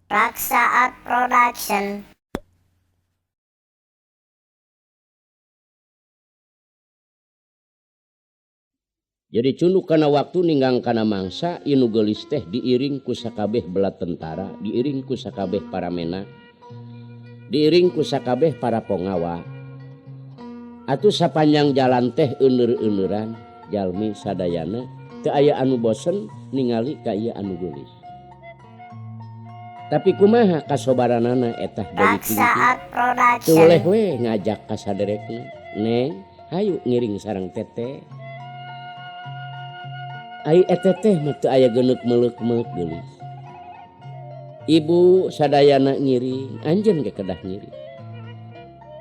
Raksa Art Production. Jadi cunduk kana waktu ninggang kana mangsa inu geulis teh diiring ku sakabeh bela tentara, diiring ku sakabeh para mena, diiring ku sakabeh para pongawa. Atuh sapanjang jalan teh euneur-euneuran jalmi sadayana teu aya anu bosen ningali ka ieu anu geulis. Tapi kumaha kasobaranana etah dari Raksa tinggi Art teu oleh Production. we ngajak ka saderekna, "Neng, hayu ngiring sareng teteh." Ai eteteh mah teu aya geuneuk meuleuh-meuleuh geulis. Ibu sadayana ngiring, anjeun ge kedah ngiring.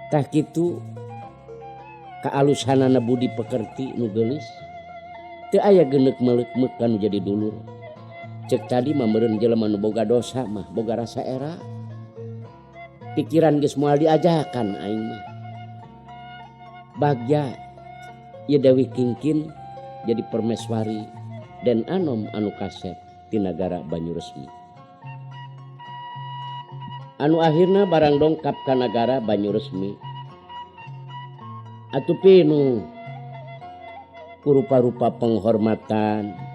Tah kitu kaalusanana budi pekerti nu geulis. Teu aya geuneuk meuleuh-meuleuh kanu jadi dulur. Cek tadi mah meureun jelema nu boga dosa mah boga rasa era. Pikiran geus moal diajakan aing mah. Bagja ieu Dewi Kingkin jadi permeswari dan anom anu kasep ti nagara Banyuresmi. Anu akhirna barang dongkap ka nagara Banyuresmi. Atuh pinu ku rupa-rupa penghormatan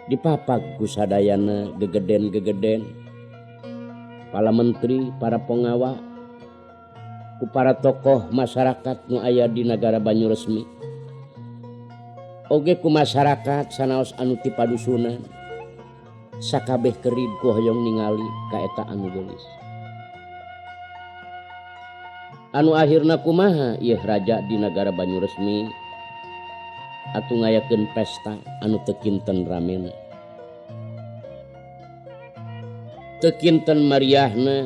dipapag ku sadayana gegeden-gegeden, para menteri, para pengawa, ku para tokoh masyarakat nu aya di nagara Banyuresmi. Oge ku masyarakat sanaos anu ti padusunan sakabeh kerid ku hoyong ningali ka eta anu geulis. Anu akhirna kumaha ieu raja di nagara Banyuresmi atuh ngayakeun pesta anu teu kinten ramena, teu kinten mariahna,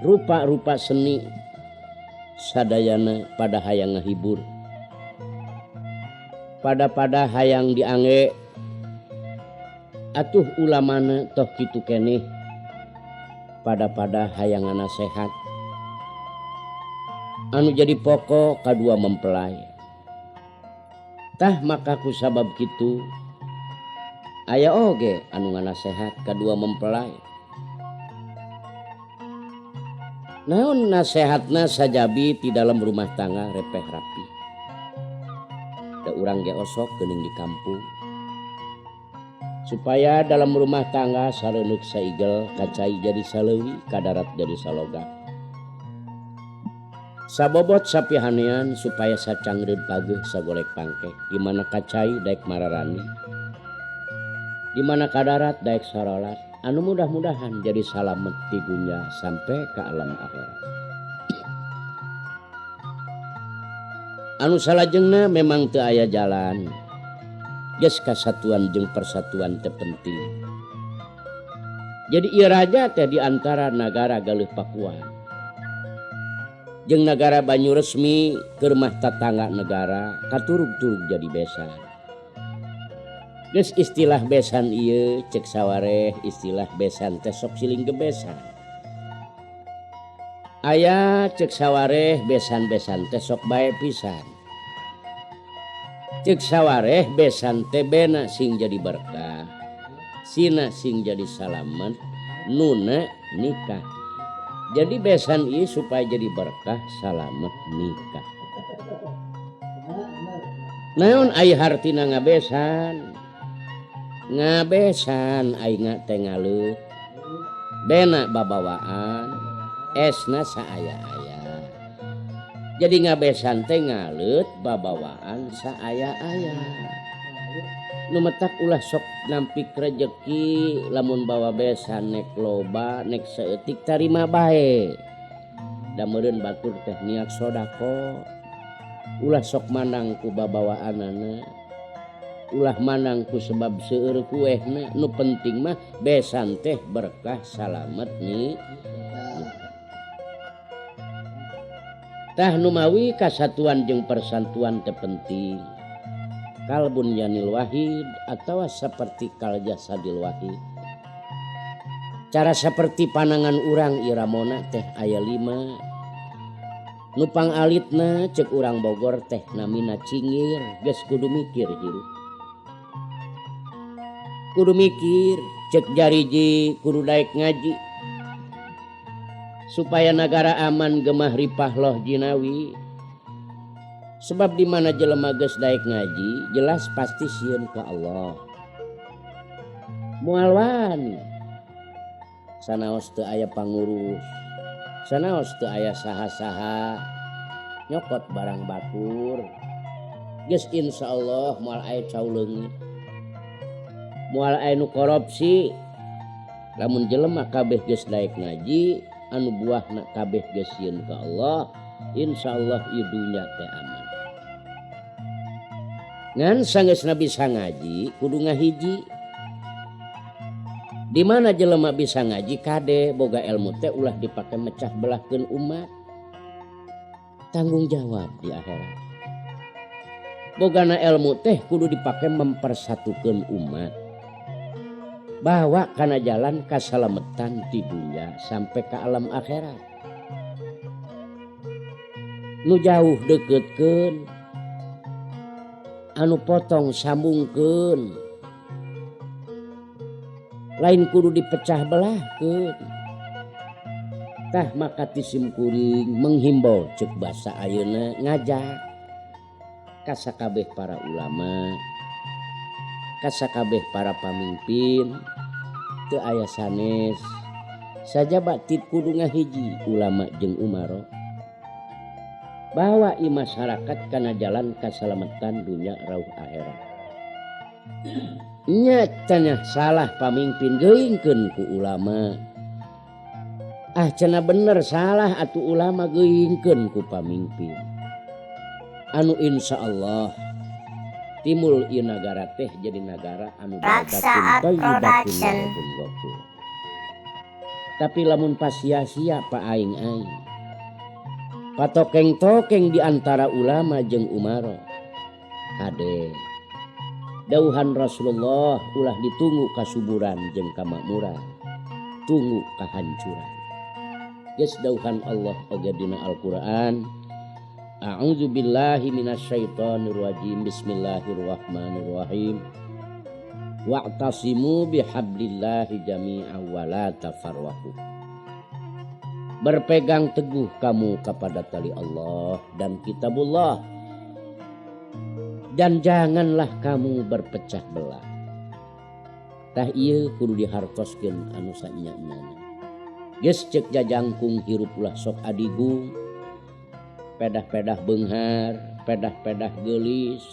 rupa-rupa seni sadayana pada hayang ngahibur, pada hayang diangge. Atuh ulamana toh kitu keneh pada hayang nasehat. Anu jadi pokok kadua mempelai. Tah maka ku sabab kitu aya oge anu nganasehat kadua mempelai. Naon nasehatna sajabi ti dalam rumah tangga repeh rapi. Da urang ge osok geuning di kampung. Supaya dalam rumah tangga sareuneuh saigel, kacai jadi saleuwi, kadarat jadi salogam. Sabobot sapihanean supaya sacangreud pageuh sagolek pangke. Di mana kacai daek mararani, di mana kadarat daek sarolat. Anu mudah-mudahan jadi salamet ti dunya sampai ke alam akhirat. Anu salajengna memang teu aya jalan. Geus kasatuan jeung persatuan teu penting. Jadi ieu raja teh di antara nagara Galuh Pakuan jeung nagara Banyuresmi keur mah tatangga negara katurug-turug jadi besan. Geus istilah besan ieu cek sawareh istilah besan teh sok siling gebesan. Aya cek sawareh besan-besan teh sok bae pisan. Cek sawareh besan teh bena sing jadi berkah, sina sing jadi salamet, nuna nikah. Jadi besan ieu supaya jadi berkah salamet nikah. Naon aya hartina ngabesan? Ngabesan aing teh ngaleuh. Bena babawaan, esna saaya-aya. Jadi ngabesan teh ngaleut babawaan saaya-aya. Nu metak ulah sok nampik rejeki lamun bawa besan nek loba nek saeutik tarima bae. Da meureun batur teh niat sodako. Ulah sok manang ku babawaanana. Ulah manang ku sebab seueur kuehna. Nu penting mah besan teh berkah salamet nih. Tah nu mawi kasatuan jeung persatuan teu penting. Kal bunyanil wahid atawa saperti kal jasadil wahid. Cara saperti panangan urang iramona teh aya 5. Nu pangalitna ceuk urang Bogor teh namina cingir, geus kudu mikir hirup. Kudu mikir cek jariji kudu daek ngaji supaya negara aman gemah ripah loh jinawi. Sebab di mana jelema geus daek ngaji jelas pasti sieun ka Allah. Moal wani sanaos teu aya pangurus, sanaos teu aya saha-saha nyokot barang batur, geus insyaallah moal aya cau leungit, moal aya nu korupsi. Lamun jelema kabeh geus daek ngaji anu buahna kabeh geus sieun ka Allah, insyaallah ieu dunya teh aman. Ngan sanggeusna bisa ngaji kudu ngahiji. Di mana jelema bisa ngaji kade boga ilmu teh ulah dipake mecah belahkeun umat. Tanggung jawab di akhirat. Bogana ilmu teh kudu dipake mempersatukeun umat. Bawa kana jalan kasalametan di dunia sampai ke alam akhirat. Nu jauh deketkeun, anu potong sambungkeun. Lain kudu dipecah belahkeun. Tah maka tisim kuring menghimbau cek basa ayeuna ngajak ka sakabeh para ulama, ka sakabeh para pamimpin teu aya sanes sajabat ti kudu ngahiji ulama jeung umaro. Bawa i masyarakat kana jalan kasalametan dunya rauh akhirat. Nya cenah salah pamimpin geuingkeun ku ulama. Ah cenah bener salah atuh ulama geuingkeun ku pamimpin. Anu insyaallah timul ieu nagara teh jadi nagara anu Raksaat Production. Tapi lamun pas sia-sia pa aing-aing. Patokeng-tokeng di antara ulama jeung umaro. Kade dauhan Rasulullah ulah ditunggu kasuburan jeung kamakmuran, tunggu kahancuran. Geus dauhan Allah oge dina Al-Qur'an. A'udzu billahi minasyaitonir rajim. Bismillahirrahmanirrahim. Wa'tasimu bihablillahi jami'an wa la tafarraqu. Berpegang teguh kamu kepada tali Allah dan kitabullah. Dan janganlah kamu berpecah belah. Tah ieu kudu dihartoskeun anu sanya-nyana. Geus ceuk jajangkung hirup ulah sok adigung. Pedah-pedah beunghar, pedah-pedah geulis,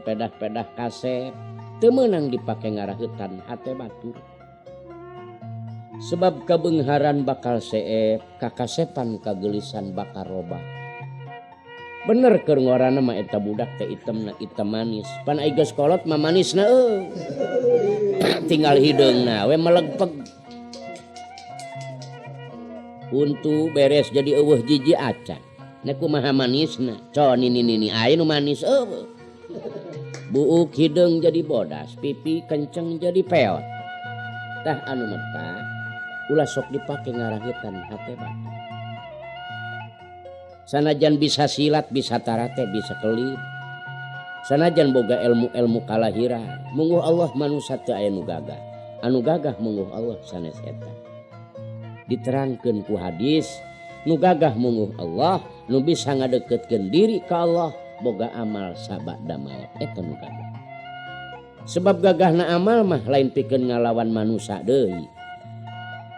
pedah-pedah kasep teu meunang dipake ngaraheutan hate batur. Sebab kabeungharan bakal seep, kakasepan kagelisan bakal robah. Bener keur ngorana mah eta budak teh itemna item manis. Pan aya geus kolot mah manisna tinggal hideungna we melegpeg. Untu beres jadi eueuh jiji acan. Nek kumaha manisna? Con ini aya nu manis eueuh. Buuk hideung jadi bodas, pipi kenceng jadi peot. Tah anu metah ulah sok dipake ngaraheutan hate batur. Sanajan bisa silat, bisa tarate, bisa kelip. Sanajan boga ilmu-ilmu kalahiran. Mungguh Allah manusia teu aya nu gagah. Anu gagah mungguh Allah sanes eta. Diterangkeun ku hadis, nu gagah mungguh Allah, nu bisa ngadeukeutkeun diri ka Allah, boga amal sabada maut. Eta nu gagah. Sebab gagahna amal mah lain pikeun ngalawan manusia deui.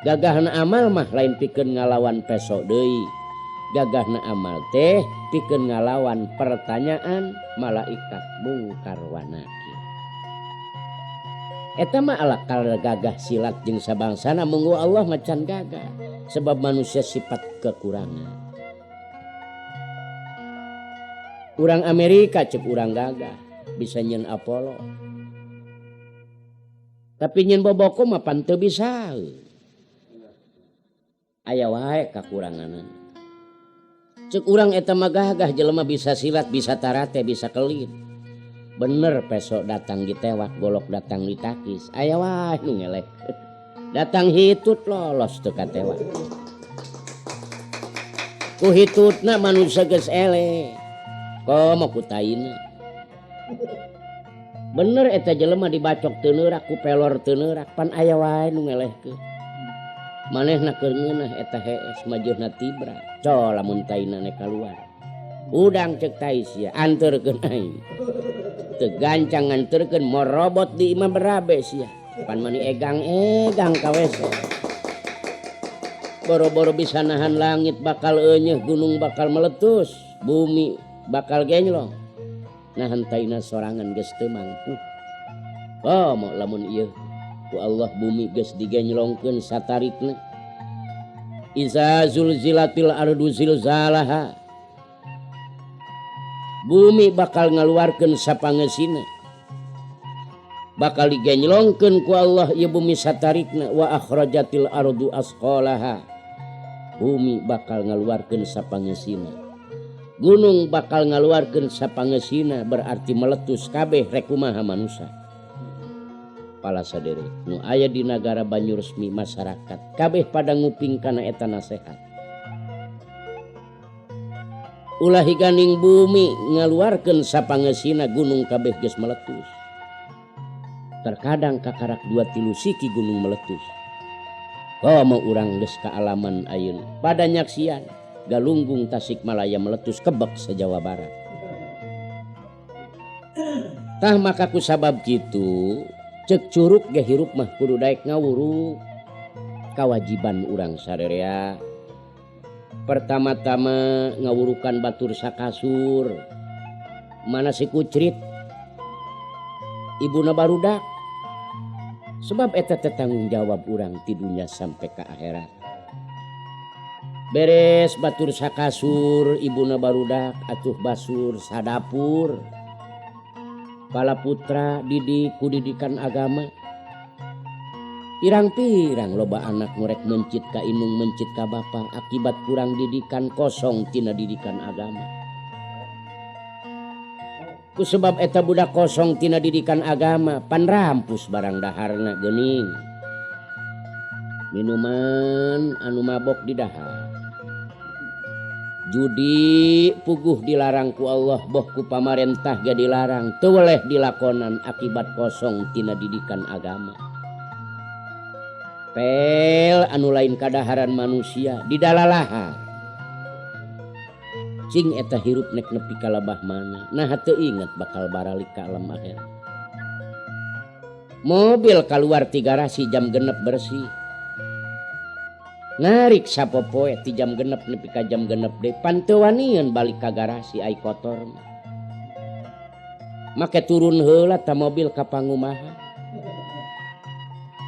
Gagahna amal mah lain pikeun ngalawan peso deui. Gagahna amal teh pikeun ngalawan pertanyaan malaikat mungkar wa nakir. Eta mah alakal gagah silat jeung sabangsana munggu Allah macan gagah sebab manusia sifat kekurangan. Urang Amerika cek urang gagah bisa nyen Apollo. Tapi nyen boboko mah pan teu bisa. Aya wae kakuranganan. Cek urang eta mah gagah jelema bisa silat, bisa tarate, bisa kelin. Bener besok datang ditewak, golok datang ditakis. Aya wae nu ngelek. Datang hitut lolos teu katewak. Ku hitutna manusia geus eleh. Komo ku taina. bener eta jelema dibacok teu neurak ku pelor teu neurak pan aya wae nu ngelehkeun manehna keur ngeunah eta hees majuhna tibra co lamun taina ne kaluar udang cek tai sia anterkeun aing teu gancang nganterkeun morobot di imam berabe sia pan mani egang kawese boro-boro bisa nahan langit bakal enyeh gunung bakal meletus bumi bakal genylong nahan taina sorangan geus teu mampu mau lamun ieu ku Allah bumi geus digenylongkeun satarikna iza zulzilatil ardu zilzalaha bumi bakal ngaluarkeun sapangeusina bakal digenylongkeun ku Allah ieu bumi satarikna wa akhrajatil ardu asqalaha bumi bakal ngaluarkeun sapangeusina gunung bakal ngaluarkeun sapangeusina berarti meletus kabeh rek kumaha manusia pala sadere nu aya di nagara Banyuresmi masyarakat kabeh pada nguping kana eta nasehat ulah higaning bumi ngaluarkeun sapangeusina gunung kabeh geus meletus terkadang kakarak 2-3 siki gunung meletus mau urang geus kaalaman ayeuna pada nyaksian Galunggung Tasikmalaya meletus kebek se-Jawa Barat tah maka ku sabab kitu cek curug ge hirup mah kudu daek ngawuruk kawajiban urang sarerea pertama-tama ngawurukan batur sakasur mana si kucrit ibuna barudak sebab eta tanggung jawab urang ti dunya sampai ke akhirat beres batur sakasur ibuna barudak atuh basur sadapur pala putra didik ku didikan agama pirang-pirang loba anak ngorek mencit ka indung mencit ka bapa akibat kurang didikan kosong tina didikan agama ku sebab eta budak kosong tina didikan agama pan rampus barang daharna geuning minuman anu mabok di dahar judi puguh dilarang ku Allah boh ku pamarentah ga dilarang teu weleh dilakonan akibat kosong tina didikan agama pel anu lain kadaharan manusia didalalaha cing eta hirup nek nepi ka labah mana nah teu inget bakal baralik ka alam akhirat mobil kaluar ti garasi jam genep bersih narik sapopoe ti jam genep nepi ka jam genep deui panteu wanian balik ka garasi ai kotor make turun heula ta mobil ka pangumaha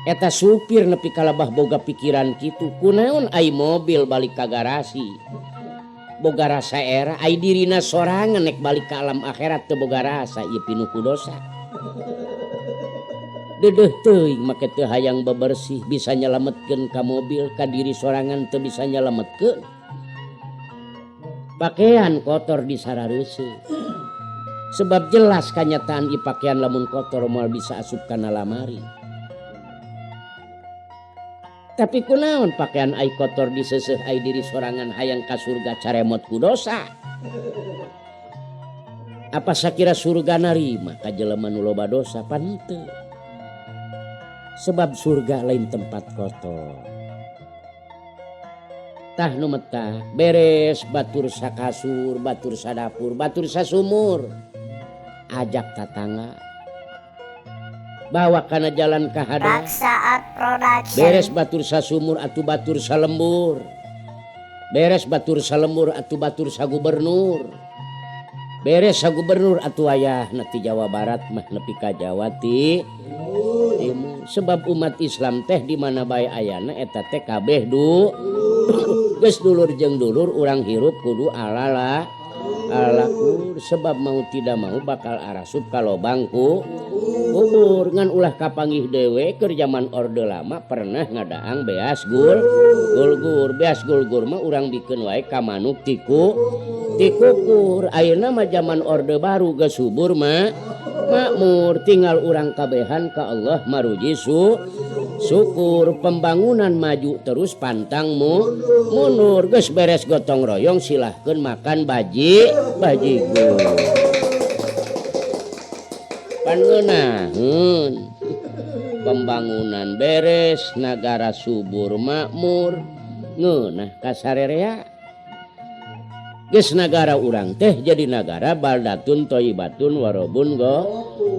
eta supir nepi ka labah boga pikiran kitu kunaon ai mobil balik ka garasi boga rasa era ai dirina sorangan nek balik ka alam akhirat teu boga rasa ieu pinuh ku dosa dedeh teuing make teu hayang bebersih bisa nyalametkeun ka mobil ka diri sorangan teu bisa nyalametkeun pakaian kotor disarareuseuh sebab jelas kanyataan i pakaian lamun kotor moal bisa asup kana lamari tapi kunaon pakaian ai kotor diseuseuh ai diri sorangan hayang ka surga caremot ku dosa apa sakira surga narima ka jelema nu loba dosa pan teu sebab surga lain tempat kotor tah nu metah beres batur sakasur batur sadapur batur sasumur ajak tatangga bawa kana jalan kahadang beres batur sasumur atuh batur salembur beres batur salembur atuh batur sagubernur beres sagubernur atuh aya ti Jawa Barat mah nepi ka Jawa ti Timur sebab umat Islam teh di mana bae ayana eta teh kabeh geus dulur jeung dulur urang hirup kudu alala alakur sebab mau tidak mau bakal arasup ka lobang ku kubur ngan ulah kapanggih dewe keur zaman orde lama pernah ngadaang beas gulgur beas gulgur mah urang bikeun wae ka manuk tikukur ayeuna mah zaman orde baru geus subur mah makmur tinggal urang kabehan ka Allah maruji syukur pembangunan maju terus pantang mundur geus beres gotong royong silahkeun makan bajigur pan ngeunaheun pembangunan beres negara subur makmur ngeunah ka sarerea geus negara urang teh jadi negara baldatun thayyibatun warabun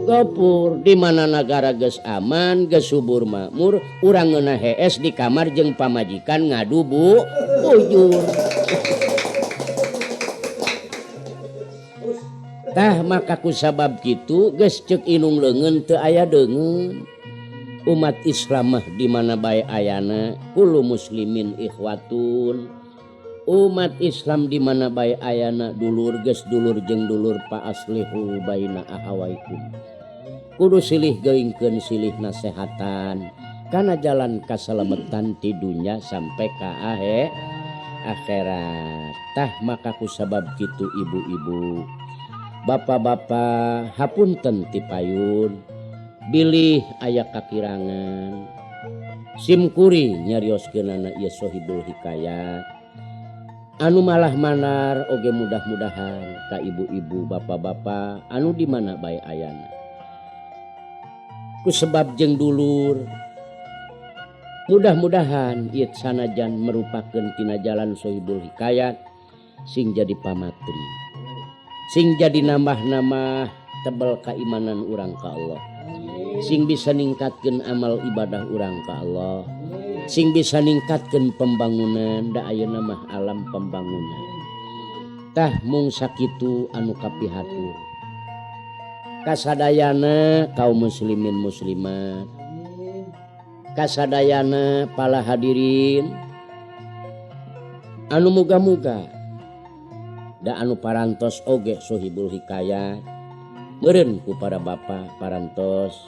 gopur di mana negara geus aman geus subur makmur urang ngeunah hees di kamar jeung pamajikan ngadu bujur tah maka ku sabab kitu geus ceuk inung leungeun teu aya deungeun umat Islam mah di mana bae ayana kullu muslimin ikhwatun umat Islam di mana bae ayana dulur geus dulur jeung dulur pa aslihu baina ahawaikum kudu silih geuingkeun silih nasehatan kana jalan kasalametan ti dunya sampai ka akhirat tah maka ku sabab kitu ibu-ibu bapak-bapak hapunten ti payun bilih aya kakirangan simkuri nyarioskeunana ieu Sohibul Hikayat anu malah manar oge mudah-mudahan ka ibu-ibu bapak-bapak anu di mana bae ayana ku sebab jeung dulur mudah-mudahan ieu sanajan merupakeun tina jalan Sohibul Hikayat sing jadi pamatri sing jadi nambah-nambah tebel keimanan urang ka Allah sing bisa ningkatkeun amal ibadah urang ka Allah sing bisa ningkatkeun pembangunan da ayeuna mah alam pembangunan tah mung sakitu anu kapihatur kasadayana kaum muslimin muslimat kasadayana para hadirin anu muga-muga da anu parantos oge Sohibul Hikayat meureun ku para bapak parantos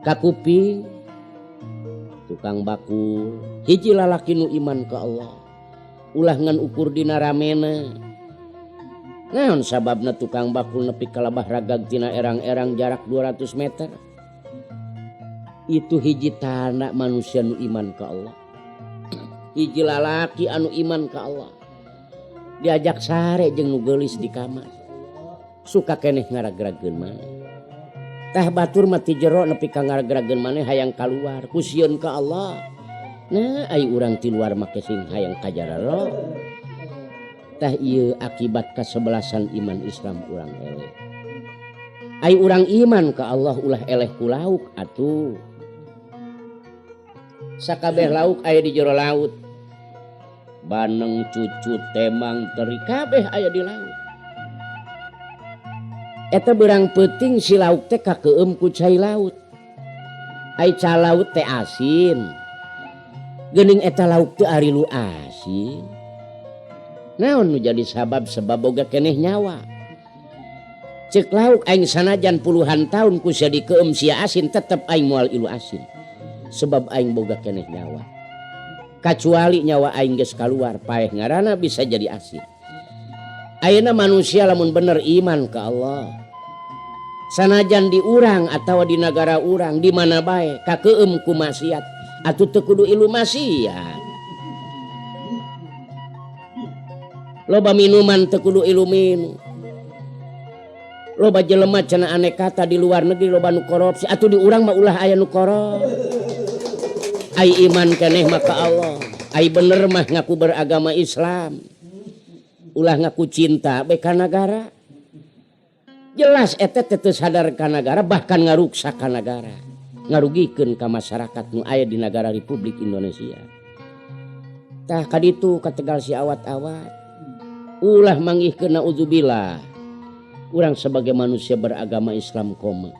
kakuping tukang bakul hiji lalaki nu iman ka Allah ulah ngan ukur dina ramena naon sababna tukang bakul nepi kalabah ragag tina erang-erang jarak 200 meter itu hiji tanda manusia nu iman ka Allah hiji lalaki anu iman ka Allah diajak sare jeung nu geulis di kamar suka keneh ngaragrageun maneh tah batur mah ti jero nepi ka ngaragrageun maneh hayang kaluar ku sieun ka Allah nah ai urang ti luar make sing hayang kajararo tah ieu akibat kasebelasan iman Islam urang eleh ai urang iman ka Allah ulah eleh ku lauk atuh sakabeh lauk aya di jero laut baneng cucut temang teri kabeh aya di laut eta beurang peuting si lauk teh kakeueum ku cai laut ai ca laut teh asin geuning eta lauk teh ari lu asin naon nu jadi sabab boga keneh nyawa ceuk lauk aing sanajan puluhan taun ku sia dikeueum sia asin tetep aing moal ilu asin sebab aing boga keneh nyawa kecuali nyawa aing geus kaluar paeh ngaranna bisa jadi asin ayeuna manusia lamun bener iman ka Allah sanajan di urang atawa di negara urang di mana bae kakeueum ku maksiat atuh teu kudu ilu maksiat loba minuman teu kudu ilu minum loba jelema cenah aneka di luar negeri loba nu korupsi atuh di urang mah ulah aya nu korop ai iman keneh maka Allah ai bener mah ngaku beragama Islam ulah ngaku cinta beka negara jelas eta teu sadar ka negara bahkan ngaruksak ka negara ngarugikeun ka masyarakat nu aya di negara Republik Indonesia tah kaditu kategal si awat-awat ulah mangihkeun naudzubillah urang sebagai manusia beragama Islam koma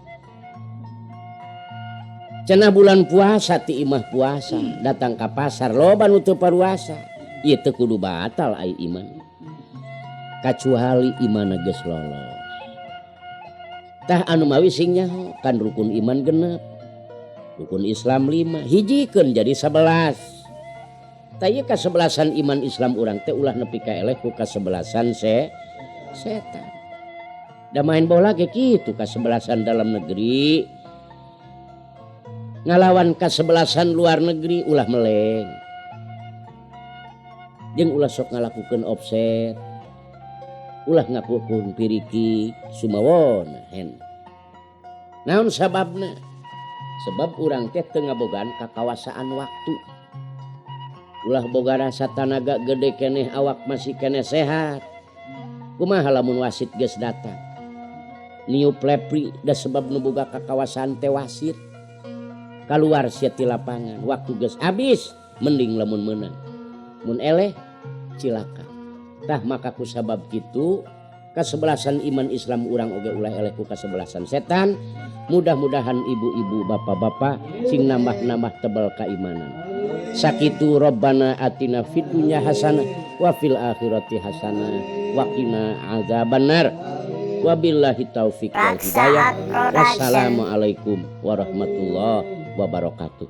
cenah bulan puasa ti imah puasa datang ka pasar loba nu teu paruasa ieu teu kudu batal ai iman kecuali iman geus lolos tah anu mawi sing nyaho kan rukun iman genep rukun Islam 5 hijikeun jadi 11 tah ieu kasebelasan iman Islam urang teh ulah nepi ka eleh ku kasebelasan setan da main bola ge kitu kasebelasan dalam negeri ngalawan kasebelasan luar negeri ulah meleng jeung ulah sok ngalakukeun offset ulah ngakukeun piriki sumawon hen. Naon sababna? Sebab urang teh teu ngabogaan kakawasaan waktu. Ulah boga rasa tanaga gede keneh awak masih keneh sehat. Kumaha lamun wasit geus datang? Niup lepri da sebab nu boga kakawasaan teh wasit. Kaluar sia ti lapangan, waktu geus habis mending lamun meunang. Mun eleh cilaka. Tah maka ku sabab kitu kasebelasan iman Islam urang oge ulah eleh ku kasebelasan setan. Mudah-mudahan ibu-ibu bapak-bapak sing nambah-nambah tebal keimanan. Sakitu Rabbana atina fid dunya hasanah wa fil akhirati hasanah wa qina azabannar. Wabillahi taufiq wal hidayah. Wassalamualaikum warahmatullahi wabarakatuh.